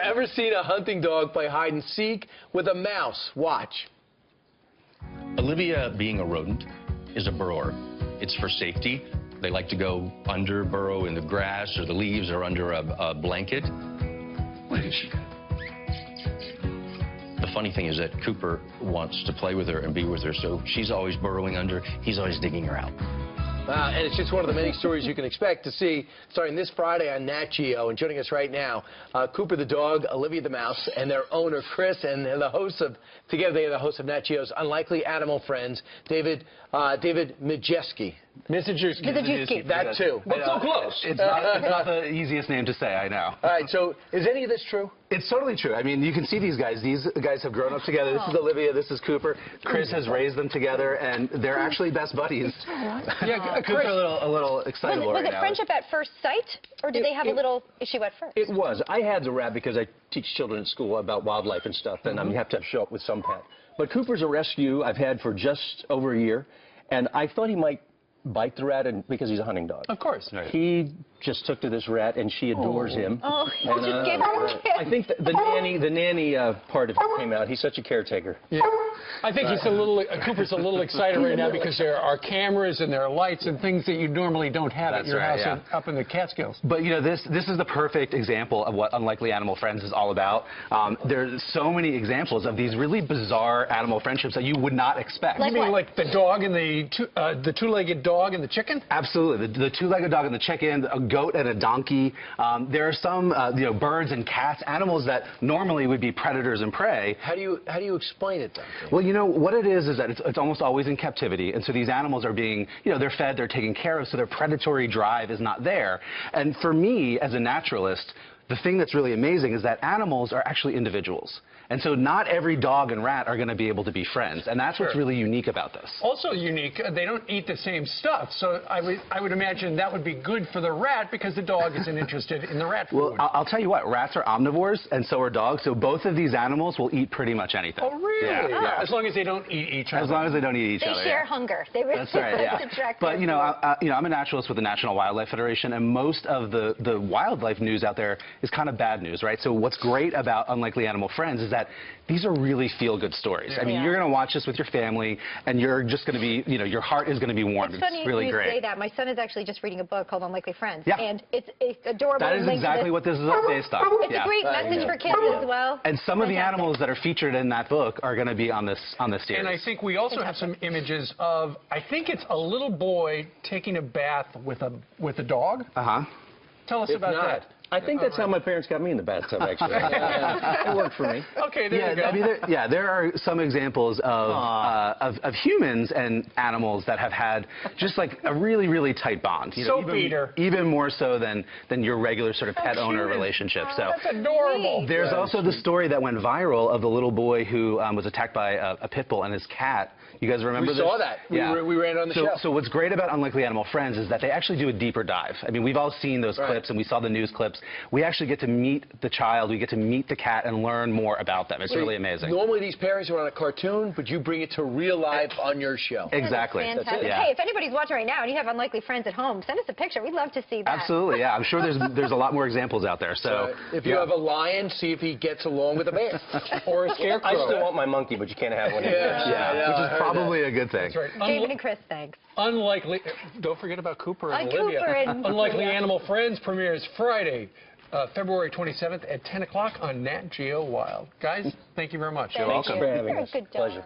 ever seen a hunting dog play hide and seek with a mouse? Watch. Olivia, being a rodent, is a burrower. It's for safety. They like to go under, burrow in the grass or the leaves or under a blanket. Look at she. The funny thing is that Cooper wants to play with her and be with her, so she's always burrowing under. He's always digging her out. And it's just one of the many stories you can expect to see starting this Friday on Nat Geo. And joining us right now, Cooper the dog, Olivia the mouse, and their owner, Chris, and the hosts of, together they are the hosts of Nat Geo's Unlikely Animal Friends, David Majewski. Miszewski. That too. But so close. It's not the easiest name to say, I know. All right, so is any of this true? It's totally true. I mean, you can see these guys. These guys have grown up together. This is Olivia. This is Cooper. Chris has raised them together, and they're actually best buddies. Yeah, Coop's a little excitable was right it now. friendship at first sight, or did they have a little issue at first? It was. I had the rat because I teach children at school about wildlife and stuff, and you have to show up with some pet. But Cooper's a rescue I've had for just over a year, and I thought he might bite the rat because he's a hunting dog. Of course. Right. He just took to this rat, and she adores him. Oh, you and, just gave her a kiss. I think the nanny part of it came out. He's such a caretaker. Yeah. I think he's Cooper's a little excited right now because there are cameras and there are lights and things that you normally don't have at your house up in the Catskills. But, you know, this is the perfect example of what Unlikely Animal Friends is all about. There's so many examples of these really bizarre animal friendships that you would not expect. You mean like the dog and the two-legged dog and the chicken? Absolutely. The two-legged dog and the chicken, a goat and a donkey. There are some, birds and cats, animals that normally would be predators and prey. How do you explain it, though? Well, you know, what it is that it's almost always in captivity. And so these animals are being, they're fed, they're taken care of, so their predatory drive is not there. And for me, as a naturalist, the thing that's really amazing is that animals are actually individuals. And so not every dog and rat are going to be able to be friends. And that's what's really unique about this. Also unique, they don't eat the same stuff. So I would imagine that would be good for the rat because the dog isn't interested in the rat food. Well, I'll tell you what, rats are omnivores and so are dogs. So both of these animals will eat pretty much anything. Oh, really? Yeah. As long as they don't eat each other. As long as they don't eat each other. They share hunger. They really That's right, yeah. But, I'm a naturalist with the National Wildlife Federation, and most of the wildlife news out there is kind of bad news, right? So what's great about Unlikely Animal Friends is that these are really feel-good stories. I mean, you're going to watch this with your family, and you're just going to be, your heart is going to be warmed. It's funny really you great. say that. My son is actually just reading a book called Unlikely Friends, and it's adorable. That is exactly what this is based on. It's a great message for kids as well. And some of the animals that are featured in that book are going to be on this series. And I think we also have some images of, I think it's a little boy taking a bath with a dog. Tell us about that. I think that's how my parents got me in the bathtub, actually. It worked for me. Okay, there you go. I mean, there are some examples of humans and animals that have had just like a really, really tight bond. Even more so than your regular sort of pet owner relationship. So that's adorable. There's also the story that went viral of the little boy who was attacked by a pit bull and his cat. You guys remember this? We saw that. Yeah. We ran on the show. So what's great about Unlikely Animal Friends is that they actually do a deeper dive. I mean, we've all seen those clips, and we saw the news clips. We actually get to meet the child, we get to meet the cat, and learn more about them. It's really amazing. Normally these pairings are on a cartoon, but you bring it to real life on your show. Exactly. Fantastic. Hey, if anybody's watching right now and you have Unlikely Friends at home, send us a picture. We'd love to see that. Absolutely, yeah. I'm sure there's a lot more examples out there. So if you have a lion, see if he gets along with a bear. Or a scarecrow. I still want my monkey, but you can't have one. Which is probably a good thing. That's right. David and Chris, thanks. Unlikely. Don't forget about Cooper and Olivia. Cooper and Unlikely Animal Friends premieres Friday, February 27th at 10 o'clock on Nat Geo Wild. Guys, thank you very much. You're welcome. Good job. Pleasure.